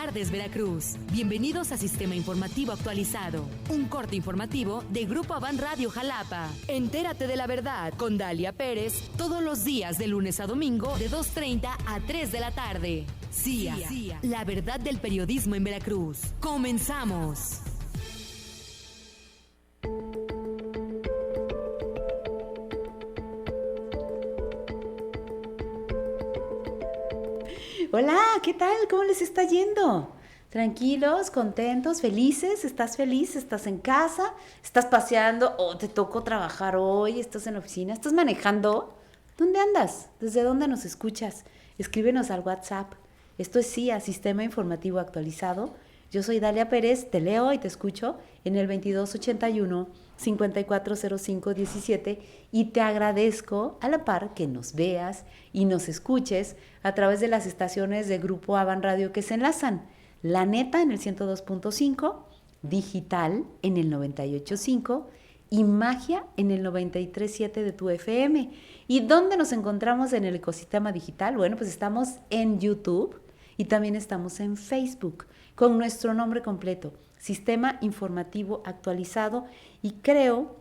tardes, Veracruz. Bienvenidos a Sistema Informativo Actualizado, un corte informativo de Grupo Avan Radio Jalapa. Entérate de la verdad con Dalia Pérez todos los días de lunes a domingo de 2:30 a 3 de la tarde. CIA, la verdad del periodismo en Veracruz. Comenzamos. Hola, ¿qué tal? ¿Cómo les está yendo? ¿Tranquilos, contentos, felices? ¿Estás feliz? ¿Estás en casa? ¿Estás paseando? ¿O te tocó trabajar hoy? ¿Estás en la oficina? ¿Estás manejando? ¿Dónde andas? ¿Desde dónde nos escuchas? Escríbenos al WhatsApp. Esto es CIA, Sistema Informativo Actualizado. Yo soy Dalia Pérez, te leo y te escucho en el 2281-540517 y te agradezco a la par que nos veas y nos escuches a través de las estaciones de Grupo Avan Radio que se enlazan. La Neta en el 102.5, Digital en el 98.5 y Magia en el 93.7 de tu FM. ¿Y dónde nos encontramos en el ecosistema digital? Bueno, pues estamos en YouTube y también estamos en Facebook con nuestro nombre completo, Sistema Informativo Actualizado, y creo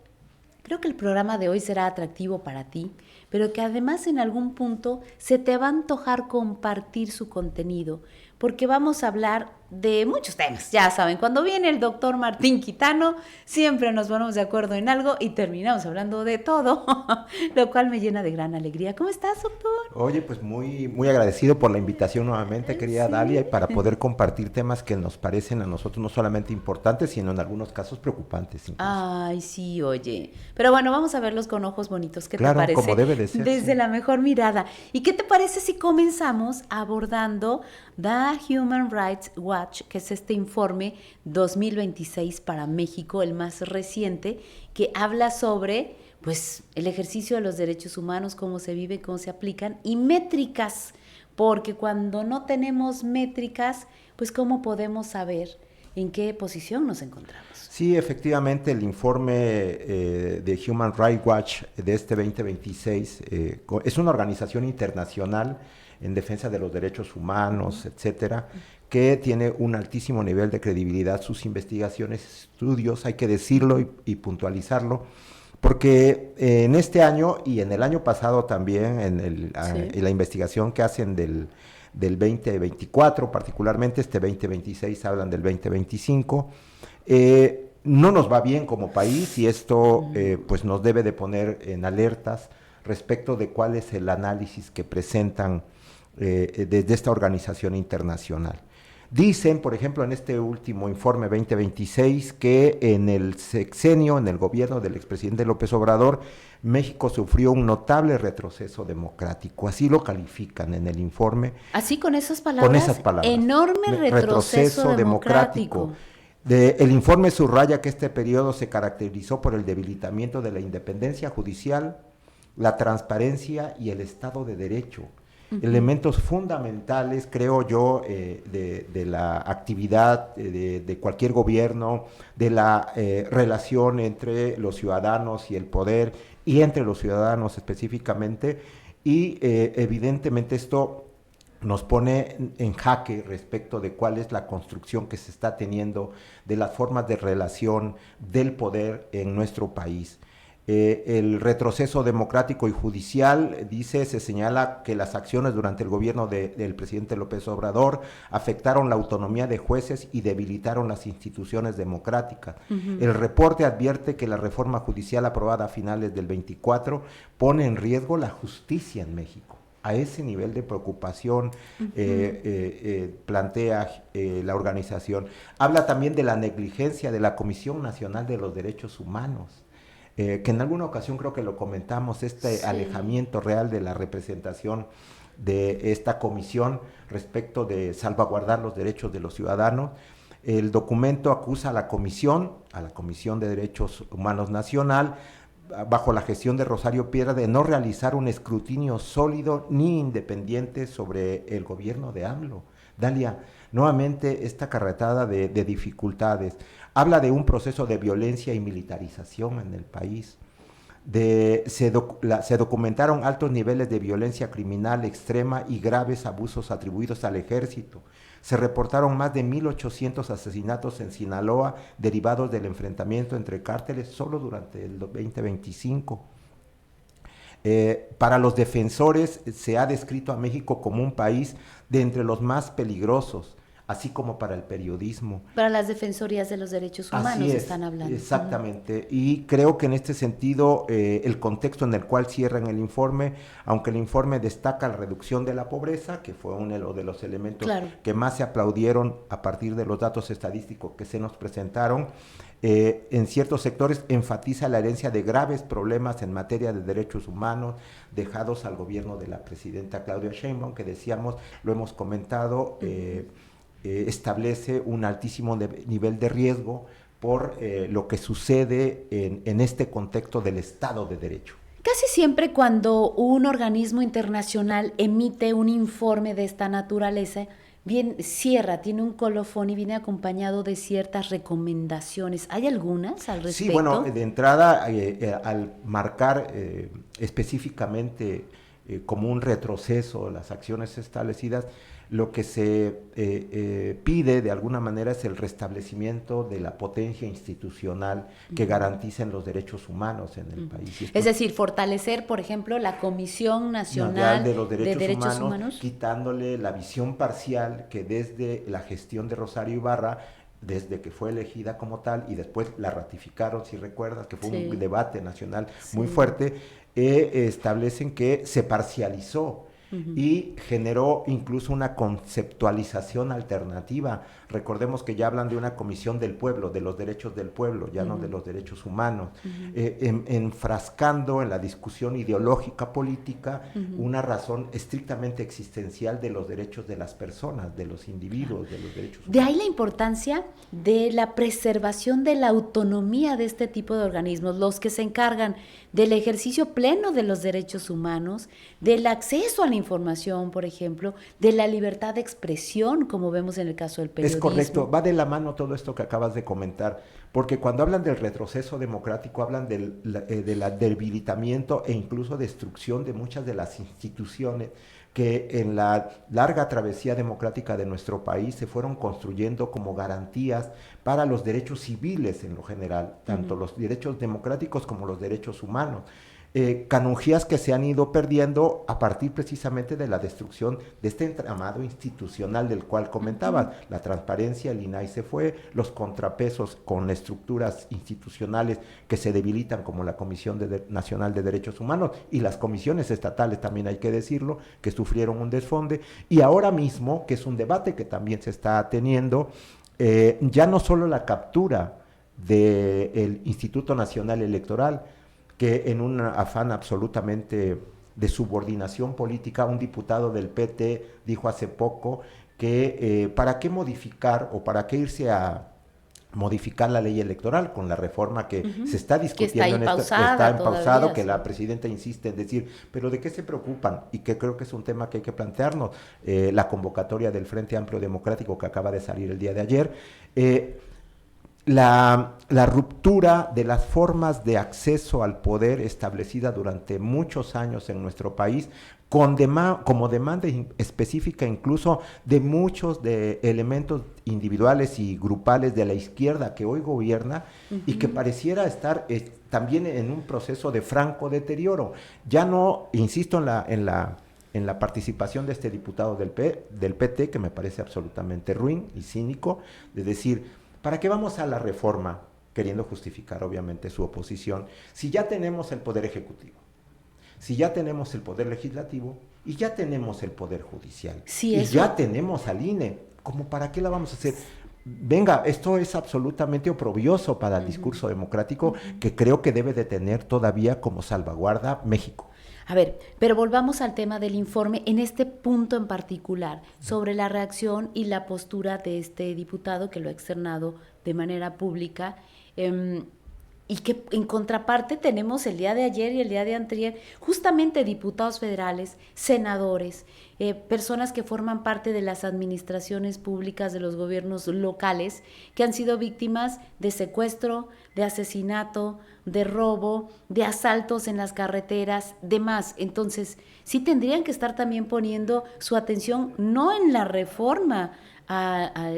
que el programa de hoy será atractivo para ti, pero que además en algún punto se te va a antojar compartir su contenido, porque vamos a hablar de muchos temas. Ya saben, cuando viene el doctor Martín Quitano, siempre nos ponemos de acuerdo en algo y terminamos hablando de todo, lo cual me llena de gran alegría. ¿Cómo estás, doctor? Oye, pues muy agradecido por la invitación nuevamente, querida Dalia, y para poder compartir temas que nos parecen a nosotros no solamente importantes, sino en algunos casos preocupantes. Incluso. Ay, sí, oye. Pero bueno, vamos a verlos con ojos bonitos. ¿Qué claro, te parece? Como debe de ser. Desde la mejor mirada. ¿Y qué te parece si comenzamos abordando The Human Rights Watch, que es este informe 2026 para México, el más reciente, que habla sobre pues el ejercicio de los derechos humanos, cómo se vive, cómo se aplican, y métricas, porque cuando no tenemos métricas, pues cómo podemos saber en qué posición nos encontramos. Sí, efectivamente, el informe de Human Rights Watch de este 2026 es una organización internacional en defensa de los derechos humanos, etcétera, que tiene un altísimo nivel de credibilidad. Sus investigaciones, estudios, hay que decirlo y puntualizarlo, porque en este año y en el año pasado también, en la investigación que hacen del 2024, particularmente este 2026, hablan del 2025, no nos va bien como país y esto pues nos debe de poner en alertas respecto de cuál es el análisis que presentan desde esta organización internacional. Dicen, por ejemplo, en este último informe 2026, que en el sexenio, en el gobierno del expresidente López Obrador, México sufrió un notable retroceso democrático. Así lo califican en el informe. Así con esas palabras. Con esas palabras. Enorme retroceso democrático. El informe subraya que este periodo se caracterizó por el debilitamiento de la independencia judicial, la transparencia y el Estado de Derecho. Elementos fundamentales, creo yo, de la actividad de cualquier gobierno, de la relación entre los ciudadanos y el poder, y entre los ciudadanos específicamente, y evidentemente esto nos pone en jaque respecto de cuál es la construcción que se está teniendo de las formas de relación del poder en nuestro país. El retroceso democrático y judicial, se señala que las acciones durante el gobierno del presidente López Obrador afectaron la autonomía de jueces y debilitaron las instituciones democráticas. El reporte advierte que la reforma judicial aprobada a finales del 24 pone en riesgo la justicia en México. A ese nivel de preocupación plantea la organización. Habla también de la negligencia de la Comisión Nacional de los Derechos Humanos. Que en alguna ocasión creo que lo comentamos, alejamiento real de la representación de esta comisión respecto de salvaguardar los derechos de los ciudadanos. El documento acusa a la Comisión de Derechos Humanos Nacional, bajo la gestión de Rosario Piedra, de no realizar un escrutinio sólido ni independiente sobre el gobierno de AMLO. Dalia, nuevamente esta carretada de dificultades. Habla de un proceso de violencia y militarización en el país. se documentaron altos niveles de violencia criminal extrema y graves abusos atribuidos al ejército. Se reportaron más de 1,800 asesinatos en Sinaloa derivados del enfrentamiento entre cárteles solo durante el 2025. Para los defensores se ha descrito a México como un país de entre los más peligrosos, así como para el periodismo. Para las defensorías de los derechos humanos están hablando. Exactamente, y creo que en este sentido el contexto en el cual cierran el informe, aunque el informe destaca la reducción de la pobreza, que fue uno de los elementos que más se aplaudieron a partir de los datos estadísticos que se nos presentaron, en ciertos sectores enfatiza la herencia de graves problemas en materia de derechos humanos dejados al gobierno de la presidenta Claudia Sheinbaum, que decíamos, lo hemos comentado, establece un altísimo nivel de riesgo por lo que sucede en este contexto del Estado de Derecho. Casi siempre cuando un organismo internacional emite un informe de esta naturaleza, tiene un colofón y viene acompañado de ciertas recomendaciones. ¿Hay algunas al respecto? Sí, bueno, de entrada, al marcar específicamente como un retroceso las acciones establecidas, lo que se pide de alguna manera es el restablecimiento de la potencia institucional que garanticen los derechos humanos en el país. Es decir, fortalecer, por ejemplo, la Comisión Nacional de los Derechos Humanos, quitándole la visión parcial que desde la gestión de Rosario Ibarra, desde que fue elegida como tal, y después la ratificaron, si recuerdas, que fue un debate nacional muy fuerte, establecen que se parcializó y generó incluso una conceptualización alternativa. Recordemos que ya hablan de una comisión del pueblo, de los derechos del pueblo, ya no de los derechos humanos, enfrascando en la discusión ideológica política una razón estrictamente existencial de los derechos de las personas, de los individuos, de los derechos humanos. De ahí la importancia de la preservación de la autonomía de este tipo de organismos, los que se encargan del ejercicio pleno de los derechos humanos, del acceso a la información, por ejemplo, de la libertad de expresión, como vemos en el caso del periodismo. Es correcto, va de la mano todo esto que acabas de comentar, porque cuando hablan del retroceso democrático, hablan del debilitamiento e incluso destrucción de muchas de las instituciones que en la larga travesía democrática de nuestro país se fueron construyendo como garantías para los derechos civiles en lo general, tanto los derechos democráticos como los derechos humanos. Canonjías que se han ido perdiendo a partir precisamente de la destrucción de este entramado institucional del cual comentabas. La transparencia, el INAI se fue, los contrapesos con estructuras institucionales que se debilitan, como la Comisión Nacional de Derechos Humanos y las comisiones estatales, también hay que decirlo, que sufrieron un desfonde, y ahora mismo, que es un debate que también se está teniendo, ya no solo la captura del Instituto Nacional Electoral, que en un afán absolutamente de subordinación política, un diputado del PT dijo hace poco que ¿para qué modificar o para qué irse a modificar la ley electoral con la reforma que se está discutiendo, está en pausado, que la presidenta insiste en decir, pero ¿de qué se preocupan? Y que creo que es un tema que hay que plantearnos, la convocatoria del Frente Amplio Democrático que acaba de salir el día de ayer, la ruptura de las formas de acceso al poder establecida durante muchos años en nuestro país, como demanda específica incluso de muchos de elementos individuales y grupales de la izquierda que hoy gobierna y que pareciera estar también en un proceso de franco deterioro. Ya no, insisto en la participación de este diputado del PT, que me parece absolutamente ruin y cínico, de decir, ¿para qué vamos a la reforma? Queriendo justificar obviamente su oposición, si ya tenemos el Poder Ejecutivo, si ya tenemos el Poder Legislativo y ya tenemos el Poder Judicial, y ya tenemos al INE, ¿cómo para qué la vamos a hacer? Venga, esto es absolutamente oprobioso para el discurso democrático que creo que debe de tener todavía como salvaguarda México. A ver, pero volvamos al tema del informe, en este punto en particular, sobre la reacción y la postura de este diputado que lo ha externado de manera pública. y que en contraparte tenemos el día de ayer y el día de anterior justamente diputados federales, senadores, personas que forman parte de las administraciones públicas de los gobiernos locales que han sido víctimas de secuestro, de asesinato, de robo, de asaltos en las carreteras, demás. Entonces, sí tendrían que estar también poniendo su atención no en la reforma a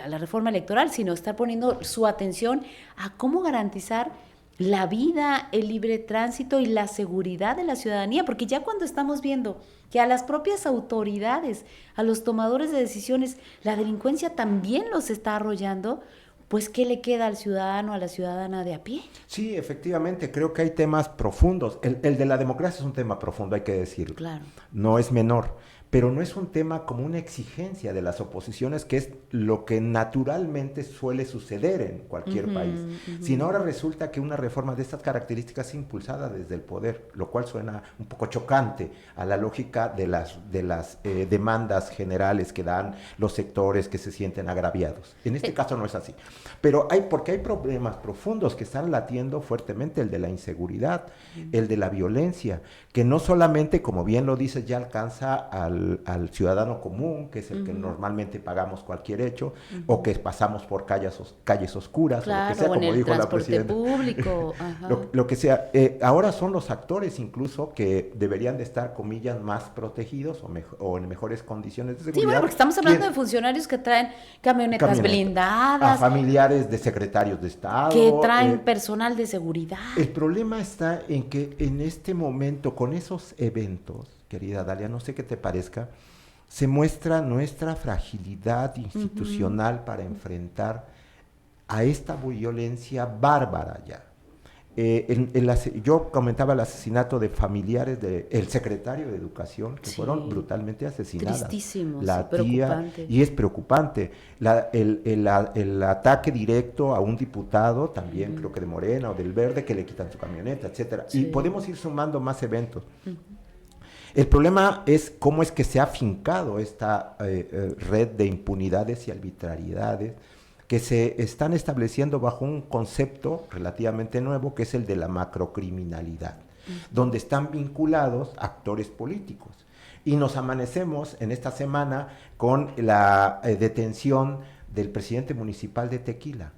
la reforma electoral, sino estar poniendo su atención a cómo garantizar la vida, el libre tránsito y la seguridad de la ciudadanía, porque ya cuando estamos viendo que a las propias autoridades, a los tomadores de decisiones, la delincuencia también los está arrollando, pues ¿qué le queda al ciudadano, a la ciudadana de a pie? Sí, efectivamente, creo que hay temas profundos. El de la democracia es un tema profundo, hay que decirlo. Claro. No es menor, pero no es un tema como una exigencia de las oposiciones, que es lo que naturalmente suele suceder en cualquier país. Sino ahora resulta que una reforma de estas características es impulsada desde el poder, lo cual suena un poco chocante a la lógica de las demandas generales que dan los sectores que se sienten agraviados. En este caso no es así. Pero porque hay problemas profundos que están latiendo fuertemente, el de la inseguridad, el de la violencia, que no solamente, como bien lo dices, ya alcanza al ciudadano común, que es el que normalmente pagamos cualquier hecho, o que pasamos por calles oscuras, claro, o lo que sea, como dijo la presidenta. Público. Lo que sea. Ahora son los actores incluso que deberían de estar, comillas, más protegidos o en mejores condiciones de seguridad. Sí, bueno, porque estamos hablando de funcionarios que traen camionetas blindadas. A familiares de secretarios de Estado. Que traen personal de seguridad. El problema está en que en este momento, con esos eventos, querida Dalia, no sé qué te parezca, se muestra nuestra fragilidad institucional para enfrentar a esta violencia bárbara ya. Yo comentaba el asesinato de familiares del secretario de Educación, que fueron brutalmente asesinadas. Tristísimo, la tía, y es preocupante. El ataque directo a un diputado, también creo que de Morena o del Verde, que le quitan su camioneta, etcétera. Y podemos ir sumando más eventos. El problema es cómo es que se ha afincado esta red de impunidades y arbitrariedades que se están estableciendo bajo un concepto relativamente nuevo, que es el de la macrocriminalidad, donde están vinculados actores políticos. Y nos amanecemos en esta semana con la detención del presidente municipal de Tequila,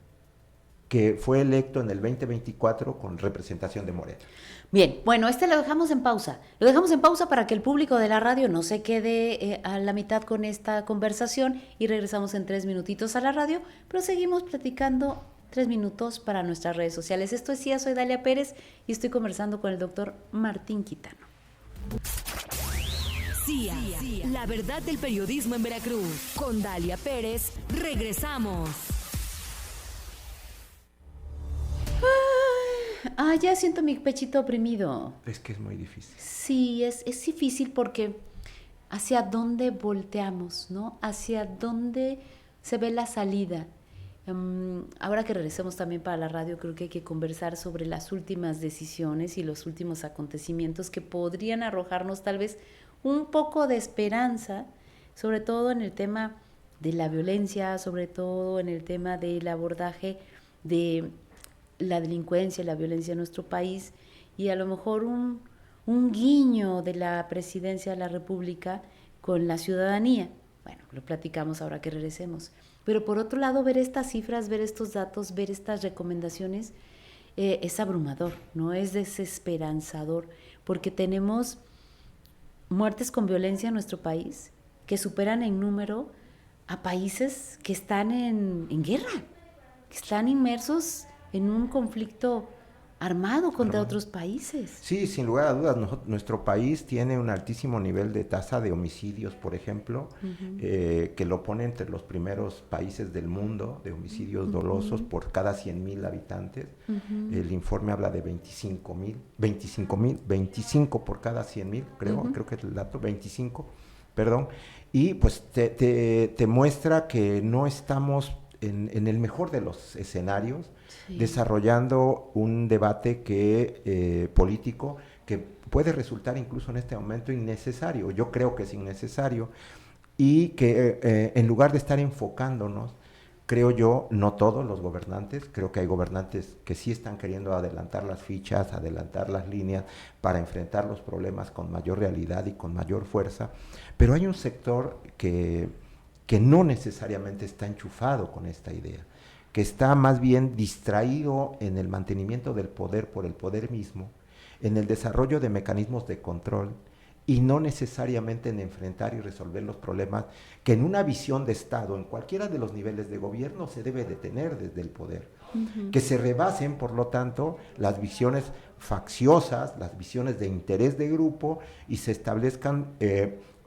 que fue electo en el 2024 con representación de Morena. Bien, bueno, lo dejamos en pausa. Lo dejamos en pausa para que el público de la radio no se quede a la mitad con esta conversación y regresamos en 3 minutitos a la radio, pero seguimos platicando 3 minutos para nuestras redes sociales. Esto es CIA, soy Dalia Pérez y estoy conversando con el doctor Martín Quitano. CIA, la verdad del periodismo en Veracruz. Con Dalia Pérez, regresamos. Ya siento mi pechito oprimido. Es que es muy difícil. Sí, es difícil porque hacia dónde volteamos, ¿no? Hacia dónde se ve la salida. Ahora que regresemos también para la radio, creo que hay que conversar sobre las últimas decisiones y los últimos acontecimientos que podrían arrojarnos tal vez un poco de esperanza, sobre todo en el tema de la violencia, sobre todo en el tema del abordaje de la delincuencia y la violencia en nuestro país, y a lo mejor un guiño de la presidencia de la República con la ciudadanía. Bueno, lo platicamos ahora que regresemos. Pero por otro lado, ver estas cifras, ver estos datos, ver estas recomendaciones, es abrumador, ¿no? Es desesperanzador, porque tenemos muertes con violencia en nuestro país que superan en número a países que están en guerra, que están inmersos en un conflicto armado contra otros países. Sí, sin lugar a dudas, nuestro país tiene un altísimo nivel de tasa de homicidios, por ejemplo, que lo pone entre los primeros países del mundo de homicidios dolosos por cada 100,000 habitantes. El informe habla de 25 por cada 100,000, creo que es el dato, 25, perdón, y pues te muestra que no estamos en el mejor de los escenarios, desarrollando un debate político que puede resultar incluso en este momento innecesario. Yo creo que es innecesario, y que en lugar de estar enfocándonos creo yo, no todos los gobernantes, creo que hay gobernantes que sí están queriendo adelantar las fichas, adelantar las líneas para enfrentar los problemas con mayor realidad y con mayor fuerza, pero hay un sector que no necesariamente está enchufado con esta idea, que está más bien distraído en el mantenimiento del poder por el poder mismo, en el desarrollo de mecanismos de control, y no necesariamente en enfrentar y resolver los problemas que en una visión de Estado, en cualquiera de los niveles de gobierno, se debe de tener desde el poder. Que se rebasen, por lo tanto, las visiones facciosas, las visiones de interés de grupo, y se establezcan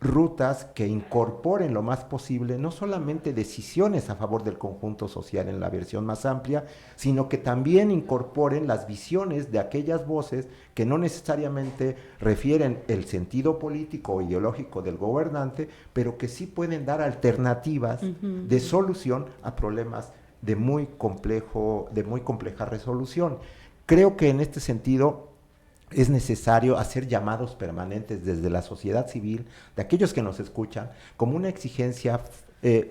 rutas que incorporen lo más posible, no solamente decisiones a favor del conjunto social en la versión más amplia, sino que también incorporen las visiones de aquellas voces que no necesariamente refieren el sentido político o ideológico del gobernante, pero que sí pueden dar alternativas de solución a problemas de muy compleja resolución. Creo que en este sentido es necesario hacer llamados permanentes desde la sociedad civil, de aquellos que nos escuchan, como una exigencia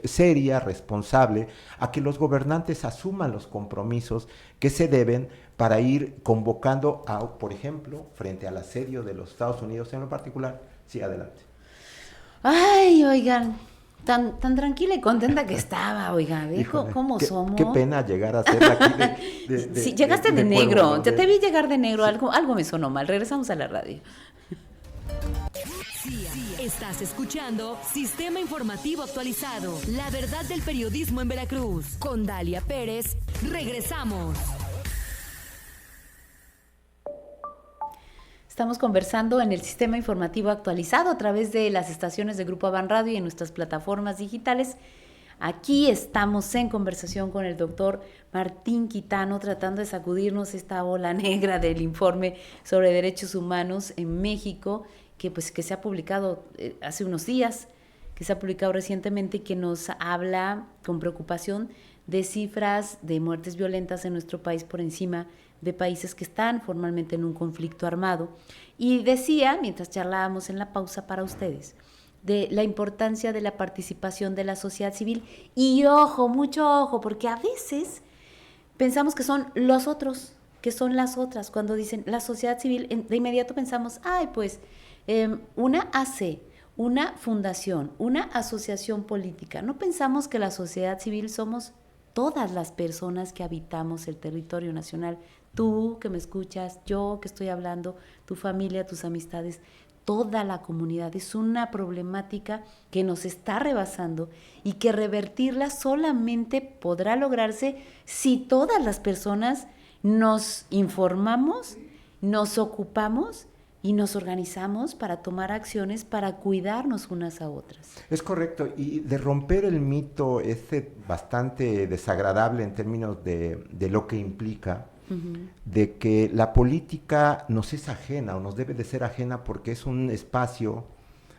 seria, responsable, a que los gobernantes asuman los compromisos que se deben para ir convocando a, por ejemplo, frente al asedio de los Estados Unidos en lo particular. Sí, adelante. Ay, oigan, tan tranquila y contenta que estaba, oigan, ¿cómo somos? Qué pena llegar a ser aquí sí, llegaste de negro, pueblo, ¿no? Te vi llegar de negro, sí. algo me sonó mal, regresamos a la radio. Estás escuchando Sistema Informativo Actualizado, la verdad del periodismo en Veracruz, con Dalia Pérez. Regresamos. Estamos conversando en el Sistema Informativo Actualizado a través de las estaciones de Grupo Avan Radio y en nuestras plataformas digitales. Aquí estamos en conversación con el doctor Martín Quitano, tratando de sacudirnos esta ola negra del informe sobre derechos humanos en México, que se ha publicado hace unos días, que se ha publicado recientemente y que nos habla con preocupación de cifras de muertes violentas en nuestro país por encima de países que están formalmente en un conflicto armado. Y decía, mientras charlábamos en la pausa para ustedes, de la importancia de la participación de la sociedad civil. Y ojo, mucho ojo, porque a veces pensamos que son los otros, que son las otras. Cuando dicen la sociedad civil, de inmediato pensamos, una AC, una fundación, una asociación política. No pensamos que la sociedad civil somos todas las personas que habitamos el territorio nacional. Tú que me escuchas, yo que estoy hablando, tu familia, tus amistades, toda la comunidad. Es una problemática que nos está rebasando y que revertirla solamente podrá lograrse si todas las personas nos informamos, nos ocupamos y nos organizamos para tomar acciones para cuidarnos unas a otras. Es correcto, y de romper el mito bastante desagradable en términos de lo que implica, de que la política nos es ajena o nos debe de ser ajena porque es un espacio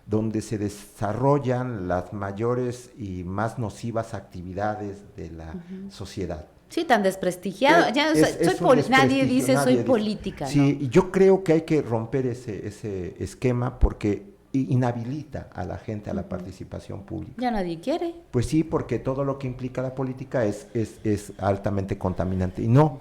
donde se desarrollan las mayores y más nocivas actividades de la sociedad. Sí, tan desprestigiado. Nadie dice soy política. Sí, ¿no? Y yo creo que hay que romper ese esquema porque inhabilita a la gente a la participación pública. Ya nadie quiere. Pues sí, porque todo lo que implica la política es altamente contaminante. Y no,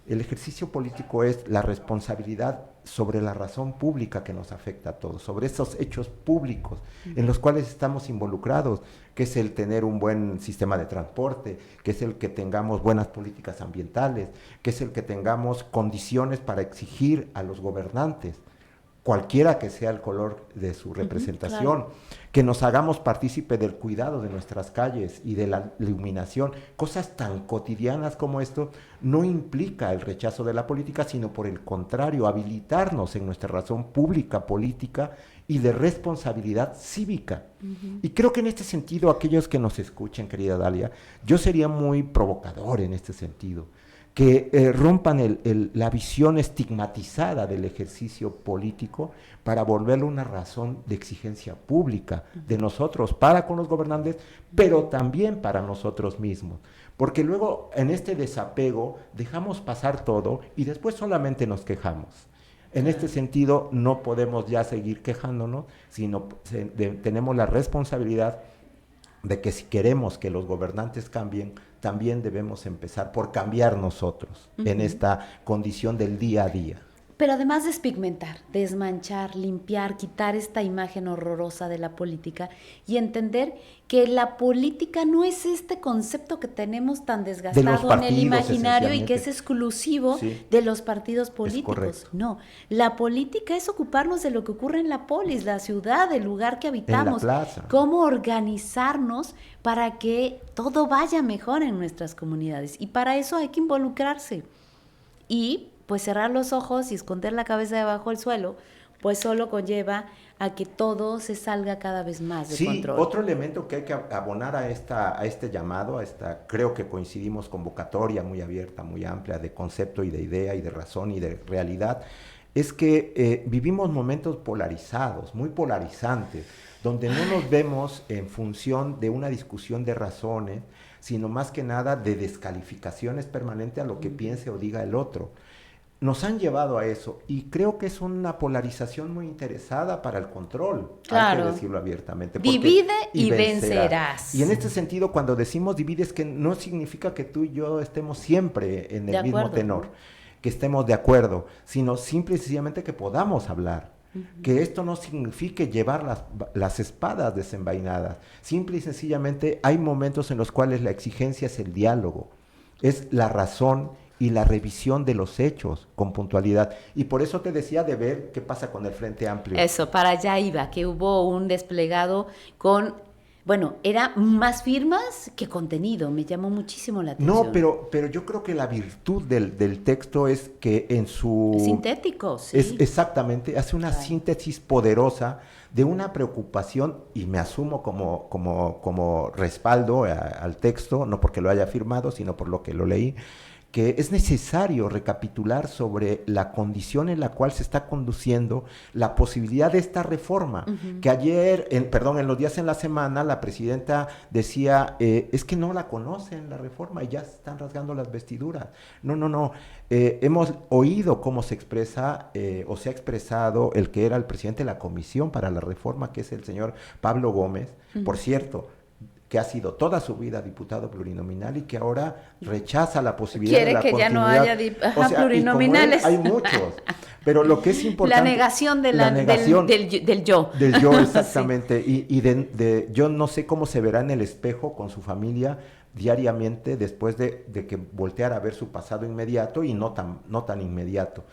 el ejercicio político es la responsabilidad sobre la razón pública que nos afecta a todos, sobre esos hechos públicos en los cuales estamos involucrados, que es el tener un buen sistema de transporte, que es el que tengamos buenas políticas ambientales, que es el que tengamos condiciones para exigir a los gobernantes, cualquiera que sea el color de su representación, claro, que nos hagamos partícipe del cuidado de nuestras calles y de la iluminación. Cosas tan cotidianas como esto no implica el rechazo de la política, sino por el contrario, habilitarnos en nuestra razón pública, política y de responsabilidad cívica. Y creo que en este sentido, aquellos que nos escuchen, querida Dalia, yo sería muy provocador en este sentido, que rompan la visión estigmatizada del ejercicio político para volverlo una razón de exigencia pública de nosotros para con los gobernantes, pero también para nosotros mismos. Porque luego en este desapego dejamos pasar todo y después solamente nos quejamos. En este sentido no podemos ya seguir quejándonos, sino tenemos la responsabilidad de que si queremos que los gobernantes cambien, también debemos empezar por cambiar nosotros en esta condición del día a día. Pero además despigmentar, desmanchar, limpiar, quitar esta imagen horrorosa de la política y entender que la política no es este concepto que tenemos tan desgastado en el imaginario y que es exclusivo de los partidos políticos. No, la política es ocuparnos de lo que ocurre en la polis, la ciudad, el lugar que habitamos, en la plaza. Cómo organizarnos para que todo vaya mejor en nuestras comunidades. Y para eso hay que involucrarse. Y pues cerrar los ojos y esconder la cabeza debajo del suelo, pues solo conlleva a que todo se salga cada vez más de control. Sí, otro elemento que hay que abonar a este llamado, creo que coincidimos, convocatoria muy abierta, muy amplia, de concepto y de idea y de razón y de realidad, es que vivimos momentos polarizados, muy polarizantes, donde no nos vemos en función de una discusión de razones, sino más que nada de descalificaciones permanentes a lo que piense o diga el otro. Nos han llevado a eso y creo que es una polarización muy interesada para el control, claro. Hay que decirlo abiertamente. Divide y vencerás. Y en este sentido, cuando decimos divide, es que no significa que tú y yo estemos siempre en el mismo tenor, que estemos de acuerdo, sino simple y sencillamente que podamos hablar. Que esto no signifique llevar las espadas desenvainadas. Simple y sencillamente hay momentos en los cuales la exigencia es el diálogo, es la razón y la revisión de los hechos con puntualidad. Y por eso te decía de ver qué pasa con el Frente Amplio. Eso, para allá iba, que hubo un desplegado con, bueno, era más firmas que contenido, me llamó muchísimo la atención. No, pero yo creo que la virtud del texto es que en su... Es sintético, sí. Exactamente, hace una síntesis poderosa de una preocupación, y me asumo como respaldo al texto, no porque lo haya firmado, sino por lo que lo leí, que es necesario recapitular sobre la condición en la cual se está conduciendo la posibilidad de esta reforma, que ayer, en los días en la semana, la presidenta decía, es que no la conocen la reforma y ya se están rasgando las vestiduras. No, hemos oído cómo se expresa o se ha expresado el que era el presidente de la Comisión para la Reforma, que es el señor Pablo Gómez, por cierto, que ha sido toda su vida diputado plurinominal y que ahora rechaza la posibilidad de la continuidad. Quiere que ya no haya plurinominales. Hay muchos, pero lo que es importante... La negación del yo. Del yo, exactamente. Sí. Y yo no sé cómo se verá en el espejo con su familia diariamente después de que volteara a ver su pasado inmediato y no tan inmediato.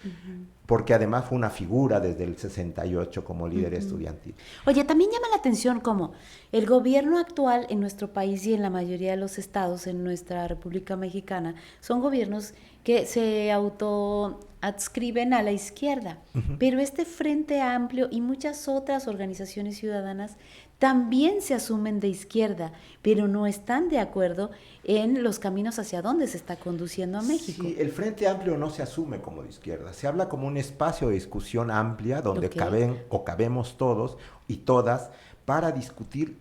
Porque además fue una figura desde el 68 como líder estudiantil. Oye, también llama la atención cómo el gobierno actual en nuestro país y en la mayoría de los estados en nuestra República Mexicana son gobiernos que se autoadscriben a la izquierda, pero este Frente Amplio y muchas otras organizaciones ciudadanas también se asumen de izquierda, pero no están de acuerdo en los caminos hacia dónde se está conduciendo a México. Sí, el Frente Amplio no se asume como de izquierda, se habla como un espacio de discusión amplia donde cabemos todos y todas para discutir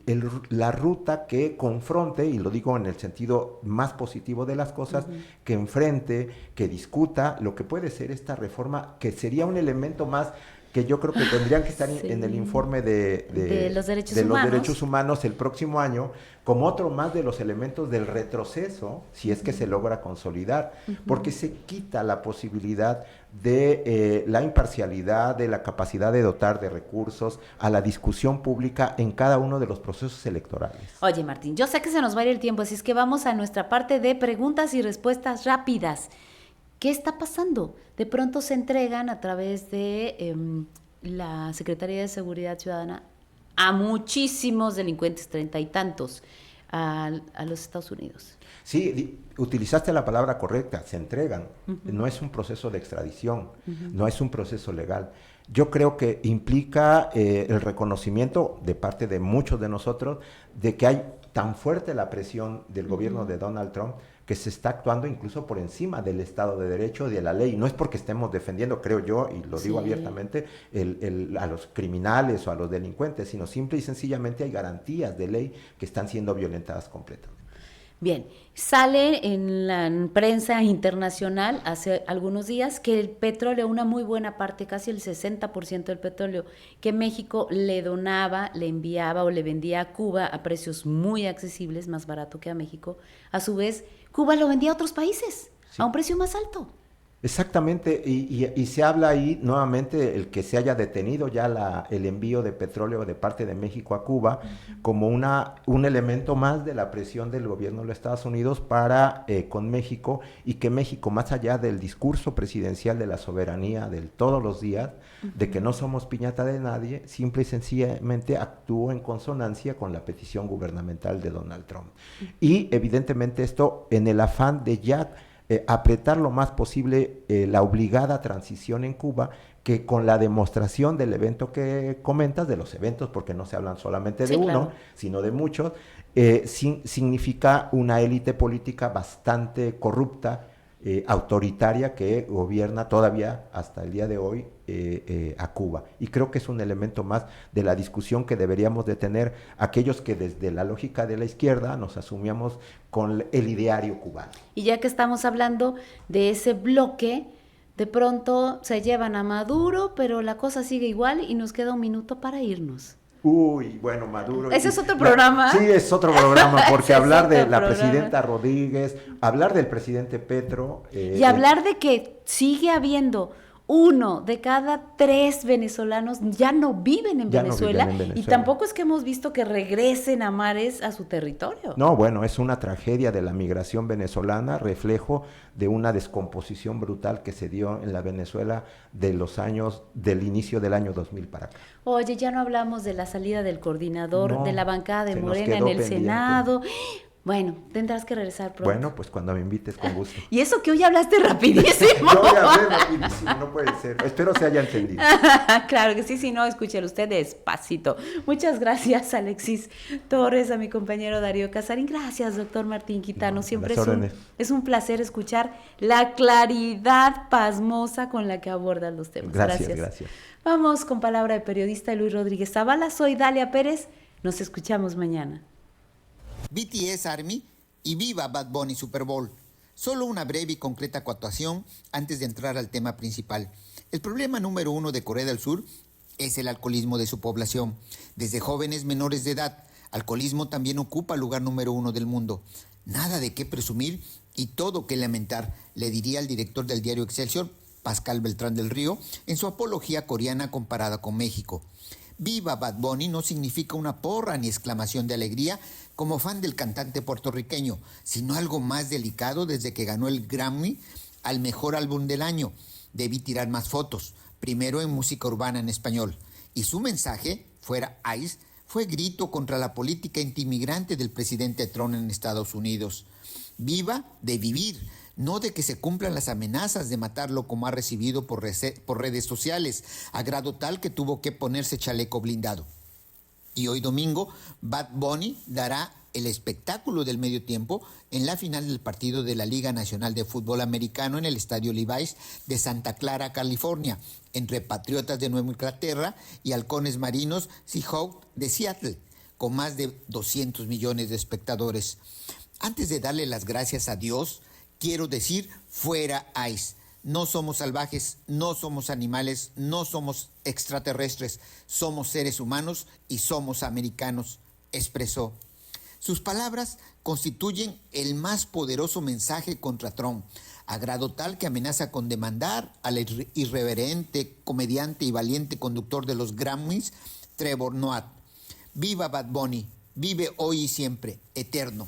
la ruta que confronte, y lo digo en el sentido más positivo de las cosas, que enfrente, que discuta lo que puede ser esta reforma, que sería un elemento más que yo creo que tendrían que estar en el informe de los derechos humanos el próximo año, como otro más de los elementos del retroceso, si es que se logra consolidar, porque se quita la posibilidad de la imparcialidad, de la capacidad de dotar de recursos a la discusión pública en cada uno de los procesos electorales. Oye, Martín, yo sé que se nos va a ir el tiempo, así es que vamos a nuestra parte de preguntas y respuestas rápidas. ¿Qué está pasando? De pronto se entregan a través de la Secretaría de Seguridad Ciudadana a muchísimos delincuentes, 30 y tantos, a los Estados Unidos. Sí, utilizaste la palabra correcta, se entregan. No es un proceso de extradición, no es un proceso legal. Yo creo que implica el reconocimiento de parte de muchos de nosotros de que hay tan fuerte la presión del gobierno de Donald Trump que se está actuando incluso por encima del Estado de Derecho y de la ley. No es porque estemos defendiendo, creo yo, y lo digo abiertamente, a los criminales o a los delincuentes, sino simple y sencillamente hay garantías de ley que están siendo violentadas completamente. Bien, sale en la prensa internacional hace algunos días que el petróleo, una muy buena parte, casi el 60% del petróleo que México le donaba, le enviaba o le vendía a Cuba a precios muy accesibles, más barato que a México, a su vez Cuba lo vendía a otros países a un precio más alto. Exactamente, y se habla ahí nuevamente el que se haya detenido ya el envío de petróleo de parte de México a Cuba como un elemento más de la presión del gobierno de los Estados Unidos para con México, y que México, más allá del discurso presidencial de la soberanía del todos los días, de que no somos piñata de nadie, simple y sencillamente actuó en consonancia con la petición gubernamental de Donald Trump. Y evidentemente esto en el afán de ya apretar lo más posible la obligada transición en Cuba, que con la demostración del evento que comentas, de los eventos, porque no se hablan solamente de uno, claro, sino de muchos, significa una élite política bastante corrupta, autoritaria, que gobierna todavía hasta el día de hoy a Cuba. Y creo que es un elemento más de la discusión que deberíamos de tener aquellos que desde la lógica de la izquierda nos asumíamos con el ideario cubano. Y ya que estamos hablando de ese bloque, de pronto se llevan a Maduro, pero la cosa sigue igual y nos queda un minuto para irnos. Uy, bueno, Maduro. Ese es otro programa. Sí, es otro programa, porque hablar de la presidenta Rodríguez, hablar del presidente Petro. Y hablar de que sigue habiendo 1 de cada 3 venezolanos ya no viven en Venezuela, y tampoco es que hemos visto que regresen a mares a su territorio. No, bueno, es una tragedia de la migración venezolana, reflejo de una descomposición brutal que se dio en la Venezuela del inicio del año 2000 para acá. Oye, ya no hablamos de la salida del coordinador de la bancada de Morena en el Senado. Bueno, tendrás que regresar pronto. Bueno, pues cuando me invites, con gusto. Y eso que hoy hablaste rapidísimo. Yo ya hablé rapidísimo, no puede ser. Espero se haya entendido. Claro que sí, si no, escúchelo usted despacito. Muchas gracias, Alexis Torres, a mi compañero Darío Casarín. Gracias, doctor Martín Quitano. Siempre es un placer escuchar la claridad pasmosa con la que abordan los temas. Gracias. Vamos con palabra de periodista Luis Rodríguez Zavala. Soy Dalia Pérez. Nos escuchamos mañana. BTS, ARMY y viva Bad Bunny Super Bowl. Solo una breve y concreta actuación antes de entrar al tema principal. El problema número 1 de Corea del Sur es el alcoholismo de su población. Desde jóvenes menores de edad, alcoholismo también ocupa el lugar número 1 del mundo. Nada de qué presumir y todo que lamentar, le diría el director del diario Excelsior, Pascal Beltrán del Río, en su apología coreana comparada con México. Viva Bad Bunny no significa una porra ni exclamación de alegría como fan del cantante puertorriqueño, sino algo más delicado desde que ganó el Grammy al mejor álbum del año. Debí tirar más fotos, primero en música urbana en español. Y su mensaje, fuera ICE, fue grito contra la política antimigrante del presidente Trump en Estados Unidos. Viva de vivir, no de que se cumplan las amenazas de matarlo como ha recibido por redes sociales, a grado tal que tuvo que ponerse chaleco blindado. Y hoy domingo, Bad Bunny dará el espectáculo del medio tiempo en la final del partido de la Liga Nacional de Fútbol Americano en el Estadio Levi's de Santa Clara, California, entre Patriotas de Nueva Inglaterra y Halcones Marinos Seahawks de Seattle, con más de 200 millones de espectadores. Antes de darle las gracias a Dios, quiero decir, fuera ICE. No somos salvajes, no somos animales, no somos extraterrestres, somos seres humanos y somos americanos, expresó. Sus palabras constituyen el más poderoso mensaje contra Trump, a grado tal que amenaza con demandar al irreverente, comediante y valiente conductor de los Grammys, Trevor Noah. Viva Bad Bunny, vive hoy y siempre, eterno.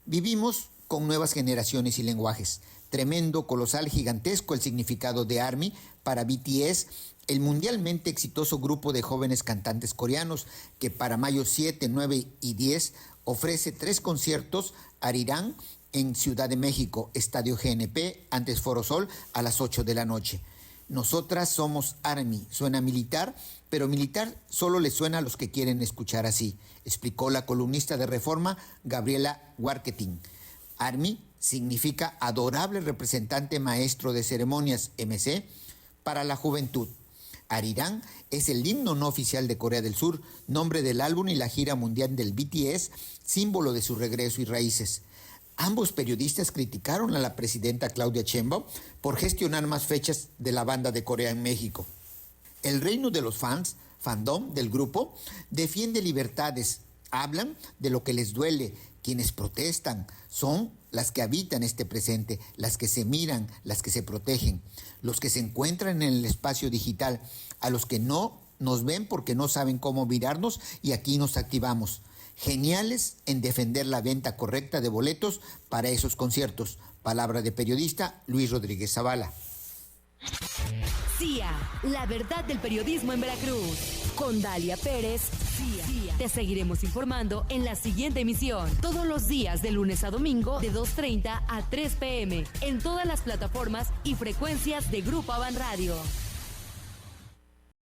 Vivimos con nuevas generaciones y lenguajes. Tremendo, colosal, gigantesco el significado de ARMY para BTS, el mundialmente exitoso grupo de jóvenes cantantes coreanos que para mayo 7, 9 y 10 ofrece 3 conciertos Arirang en Ciudad de México, Estadio GNP, antes Foro Sol, a las 8 de la noche. Nosotras somos ARMY, suena militar, pero militar solo le suena a los que quieren escuchar así, explicó la columnista de Reforma, Gabriela Warketing. ARMY significa adorable representante maestro de ceremonias, MC, para la juventud. Arirang es el himno no oficial de Corea del Sur, nombre del álbum y la gira mundial del BTS, símbolo de su regreso y raíces. Ambos periodistas criticaron a la presidenta Claudia Sheinbaum por gestionar más fechas de la banda de Corea en México. El reino de los fandom del grupo, defiende libertades, hablan de lo que les duele. Quienes protestan son las que habitan este presente, las que se miran, las que se protegen, los que se encuentran en el espacio digital, a los que no nos ven porque no saben cómo mirarnos y aquí nos activamos. Geniales en defender la venta correcta de boletos para esos conciertos. Palabra de periodista Luis Rodríguez Zavala. CIA, la verdad del periodismo en Veracruz. Con Dalia Pérez, CIA. Te seguiremos informando en la siguiente emisión. Todos los días de lunes a domingo de 2:30 a 3 p.m. en todas las plataformas y frecuencias de Grupo Avan Radio.